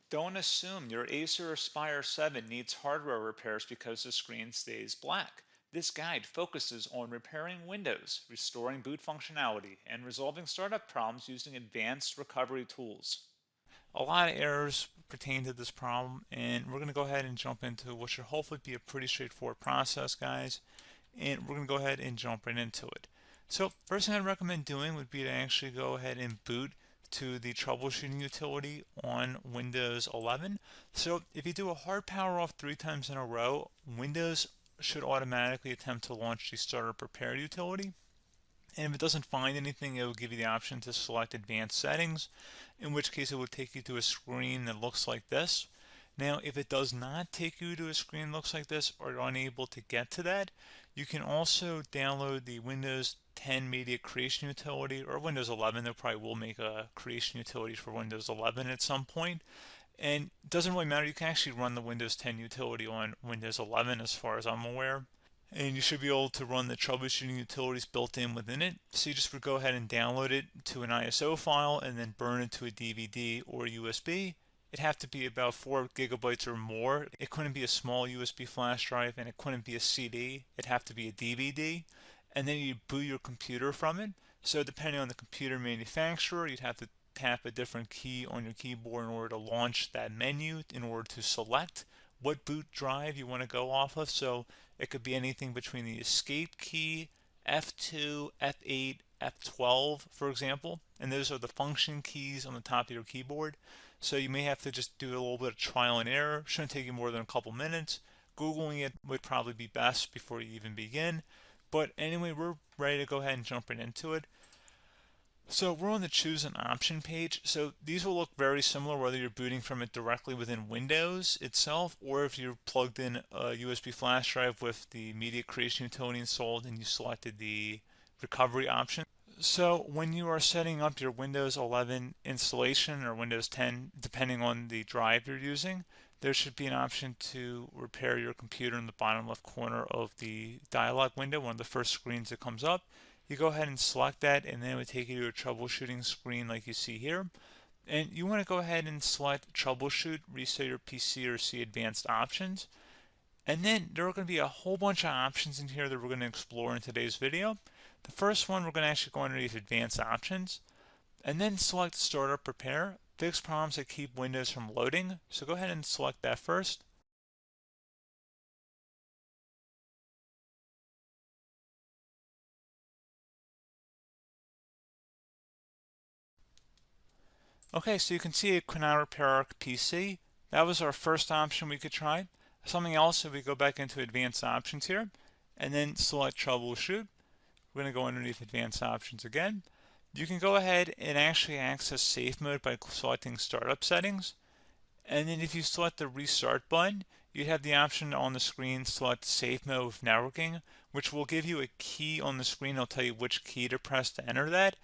Don't assume your Acer Aspire 7 needs hardware repairs because the screen stays black. This guide focuses on repairing Windows, restoring boot functionality, and resolving startup problems using advanced recovery tools. A lot of errors pertain to this problem, and we're going to go ahead and jump into what should hopefully be a pretty straightforward process, guys. And we're going to go ahead and jump right into it. So first thing I'd recommend doing would be to actually go ahead and boot to the troubleshooting utility on Windows 11. So if you do a hard power off 3 times in a row, Windows should automatically attempt to launch the startup repair utility. And if it doesn't find anything, it will give you the option to select advanced settings, in which case it will take you to a screen that looks like this. Now, if it does not take you to a screen that looks like this, or you're unable to get to that, you can also download the Windows 10 Media Creation Utility, or Windows 11. They probably will make a creation utility for Windows 11 at some point. And it doesn't really matter, you can actually run the Windows 10 utility on Windows 11 as far as I'm aware. And you should be able to run the troubleshooting utilities built in within it. So you just would go ahead and download it to an ISO file and then burn it to a DVD or USB. It'd have to be about 4 gigabytes or more. It couldn't be a small USB flash drive, and it couldn't be a CD. It'd have to be a DVD. And then you boot your computer from it. So depending on the computer manufacturer, you'd have to tap a different key on your keyboard in order to launch that menu, in order to select what boot drive you want to go off of. So it could be anything between the escape key, F2, F8, F12, for example. And those are the function keys on the top of your keyboard. So you may have to just do a little bit of trial and error. Shouldn't take you more than a couple minutes. Googling it would probably be best before you even begin. But anyway, we're ready to go ahead and jump right into it. So we're on the choose an option page. So these will look very similar whether you're booting from it directly within Windows itself, or if you're plugged in a USB flash drive with the media creation utility installed and you selected the recovery option. So when you are setting up your Windows 11 installation or Windows 10, depending on the drive you're using, there should be an option to repair your computer in the bottom left corner of the dialog window, one of the first screens that comes up. You go ahead and select that, and then it would take you to a troubleshooting screen like you see here. And you want to go ahead and select troubleshoot, reset your PC, or see advanced options. And then there are going to be a whole bunch of options in here that we're going to explore in today's video. The first one, we're going to actually go underneath advanced options and then select startup repair, fix problems that keep Windows from loading. So go ahead and select that first. Okay, so you can see it could not repair our PC. That was our first option we could try. Something else, if we go back into advanced options here and then select troubleshoot, we're going to go underneath advanced options again. You can go ahead and actually access safe mode by selecting startup settings. And then if you select the restart button, you have the option on the screen select safe mode with networking, which will give you a key on the screen. It'll tell you which key to press to enter that.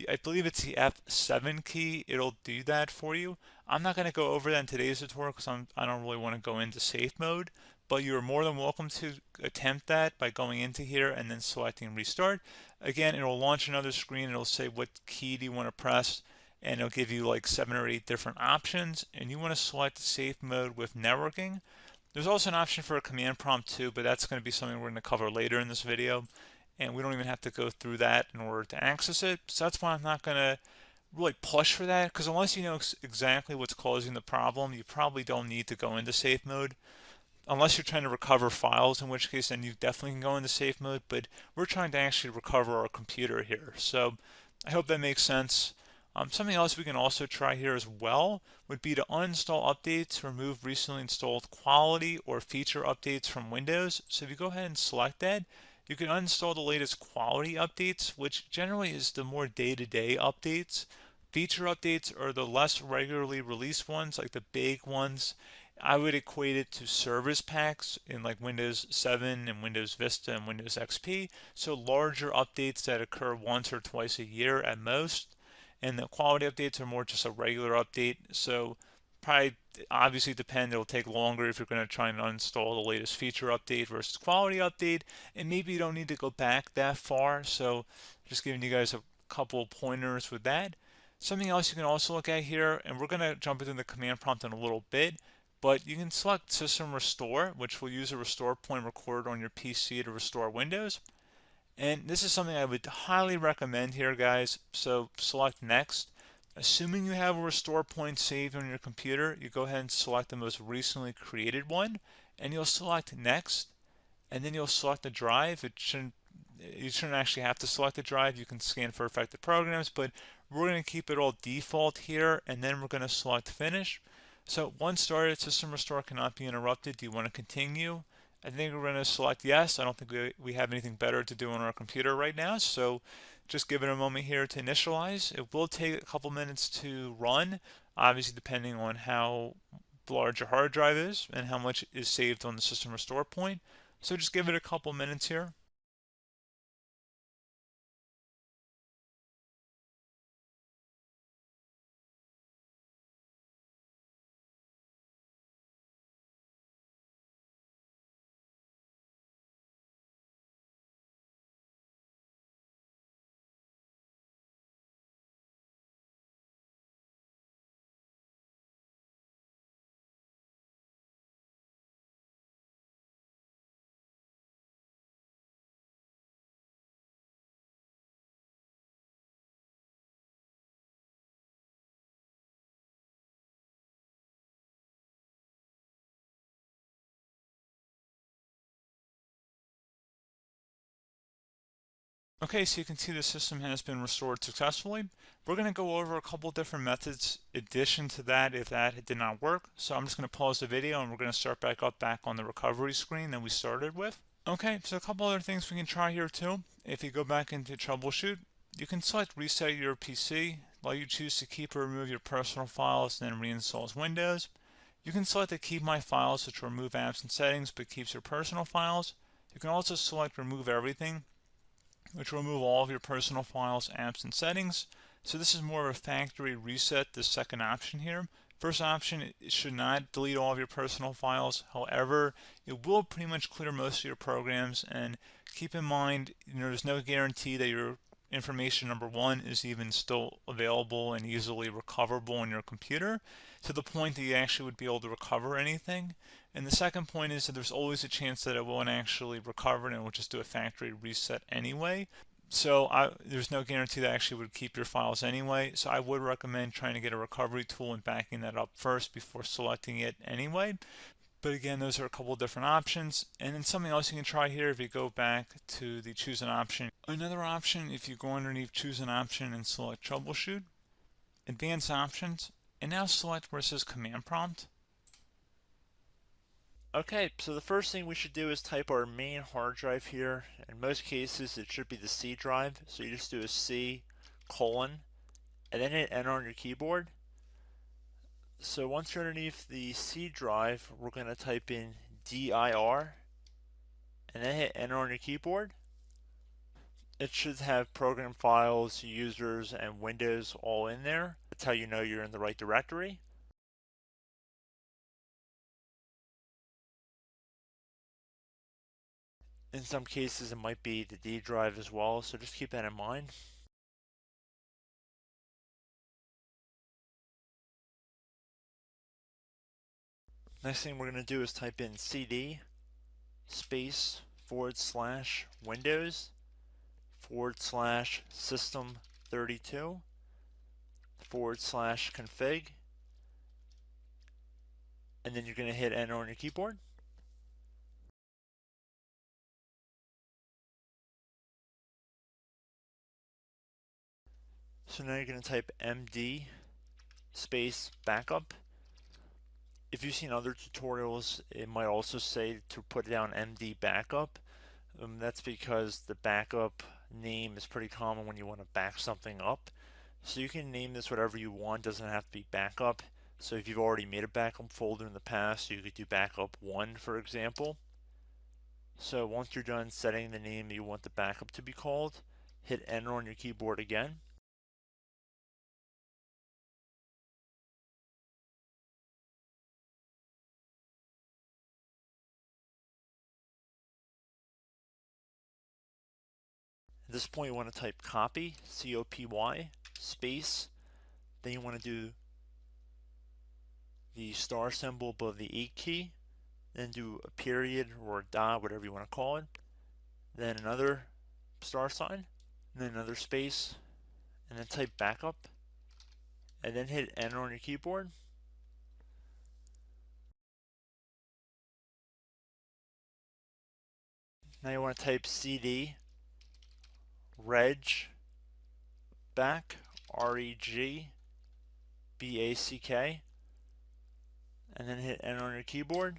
I believe it's the F7 key. It'll do that for you. I'm not going to go over that in today's tutorial because I don't really want to go into safe mode, but you're more than welcome to attempt that by going into here and then selecting restart. Again, it'll launch another screen. It'll say what key do you want to press, and it'll give you like 7 or 8 different options, and you want to select safe mode with networking. There's also an option for a command prompt too, but that's going to be something we're going to cover later in this video, and we don't even have to go through that in order to access it. So that's why I'm not going to really push for that, because unless you know exactly what's causing the problem, you probably don't need to go into safe mode. Unless you're trying to recover files, in which case then you definitely can go into safe mode, but we're trying to actually recover our computer here. So I hope that makes sense. Something else we can also try here as well would be to uninstall updates, remove recently installed quality or feature updates from Windows. So if you go ahead and select that, you can uninstall the latest quality updates, which generally is the more day-to-day updates. Feature updates are the less regularly released ones, like the big ones. I would equate it to service packs in like Windows 7 and Windows Vista and Windows XP. So larger updates that occur once or twice a year at most. And the quality updates are more just a regular update. So probably obviously depend, it'll take longer if you're going to try and uninstall the latest feature update versus quality update. And maybe you don't need to go back that far. So just giving you guys a couple pointers with that. Something else you can also look at here, and we're going to jump into the command prompt in a little bit, but you can select System Restore, which will use a restore point recorded on your PC to restore Windows. And this is something I would highly recommend here, guys. So select Next. Assuming you have a restore point saved on your computer, you go ahead and select the most recently created one, and you'll select Next, and then you'll select the drive. You shouldn't actually have to select the drive. You can scan for affected programs, but we're going to keep it all default here, and then we're going to select Finish. So once started, system restore cannot be interrupted. Do you want to continue? I think we're going to select yes. I don't think we have anything better to do on our computer right now, so just give it a moment here to initialize. It will take a couple minutes to run, obviously depending on how large your hard drive is and how much is saved on the system restore point. So just give it a couple minutes here. Okay, so you can see the system has been restored successfully. We're going to go over a couple different methods addition to that if that did not work. So I'm just going to pause the video and we're going to start back on the recovery screen that we started with. Okay, so a couple other things we can try here too. If you go back into troubleshoot, you can select reset your PC, while you choose to keep or remove your personal files and then reinstalls Windows. You can select to keep my files, which will remove apps and settings but keeps your personal files. You can also select remove everything, which will remove all of your personal files, apps, and settings. So this is more of a factory reset, this second option here. First option, it should not delete all of your personal files. However, it will pretty much clear most of your programs. And keep in mind, there's no guarantee that your information, number one, is even still available and easily recoverable on your computer to the point that you actually would be able to recover anything. And the second point is that there's always a chance that it won't actually recover and it will just do a factory reset anyway. So there's no guarantee that actually would keep your files anyway. So I would recommend trying to get a recovery tool and backing that up first before selecting it anyway. But again, those are a couple different options. And then something else you can try here, if you go back to the choose an option. Another option, if you go underneath choose an option and select troubleshoot, advanced options, and now select where it says command prompt. Okay, so the first thing we should do is type our main hard drive here. In most cases, it should be the C drive. So you just do a C colon and then hit enter on your keyboard. So once you're underneath the C drive, we're going to type in dir and then hit enter on your keyboard. It should have program files, users, and Windows all in there. That's how you know you're in the right directory. In some cases, it might be the D drive as well, so just keep that in mind. Next thing we're going to do is type in cd space / Windows / system 32 / config, and then you're going to hit enter on your keyboard. So now you're going to type md space backup. If you've seen other tutorials, it might also say to put down md backup. That's because the backup name is pretty common when you want to back something up. So you can name this whatever you want, doesn't have to be backup. So if you've already made a backup folder in the past, you could do backup 1, for example. So once you're done setting the name you want the backup to be called, hit enter on your keyboard again. At this point you want to type copy, C-O-P-Y, space, Then you want to do the star symbol above the 8 key, then do a period or a dot, whatever you want to call it, then another star sign, and then another space, and then type backup, and then hit enter on your keyboard. Now you want to type CD reg back, REGBACK, and then hit enter on your keyboard.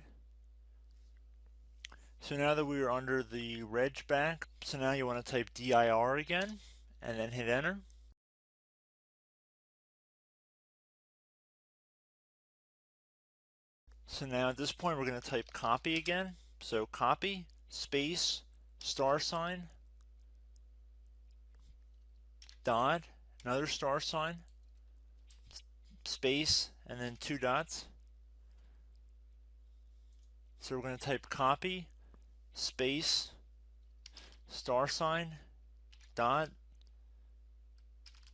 So now that we are under the reg back, so now you want to type DIR again, and then hit enter. So now at this point we're going to type copy again. So copy, space, star sign, dot, another star sign, space, and then 2 dots. So we're going to type copy, space, star sign, dot,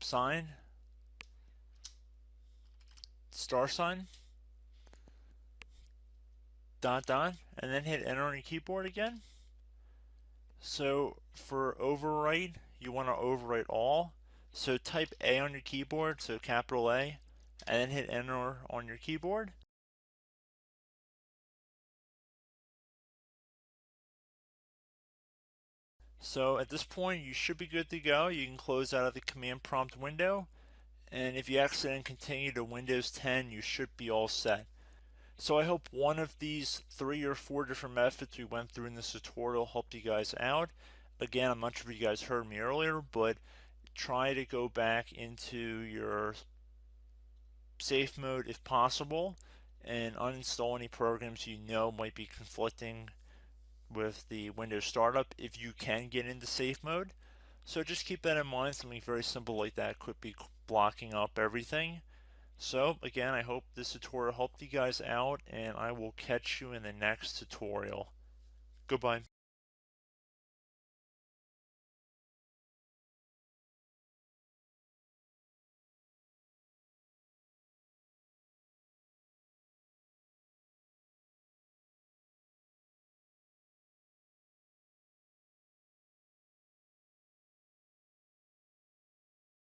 sign, star sign, dot, dot, and then hit enter on your keyboard again. So for overwrite, you want to overwrite all. So type A on your keyboard, so capital A, and then hit enter on your keyboard. So at this point you should be good to go. You can close out of the command prompt window, and if you accidentally continue to Windows 10 you should be all set. So I hope one of these 3 or 4 different methods we went through in this tutorial helped you guys out. Again, I'm not sure if you guys heard me earlier, but try to go back into your safe mode if possible and uninstall any programs you know might be conflicting with the Windows startup if you can get into safe mode. So just keep that in mind. Something very simple like that could be blocking up everything. So again, I hope this tutorial helped you guys out, and I will catch you in the next tutorial. Goodbye.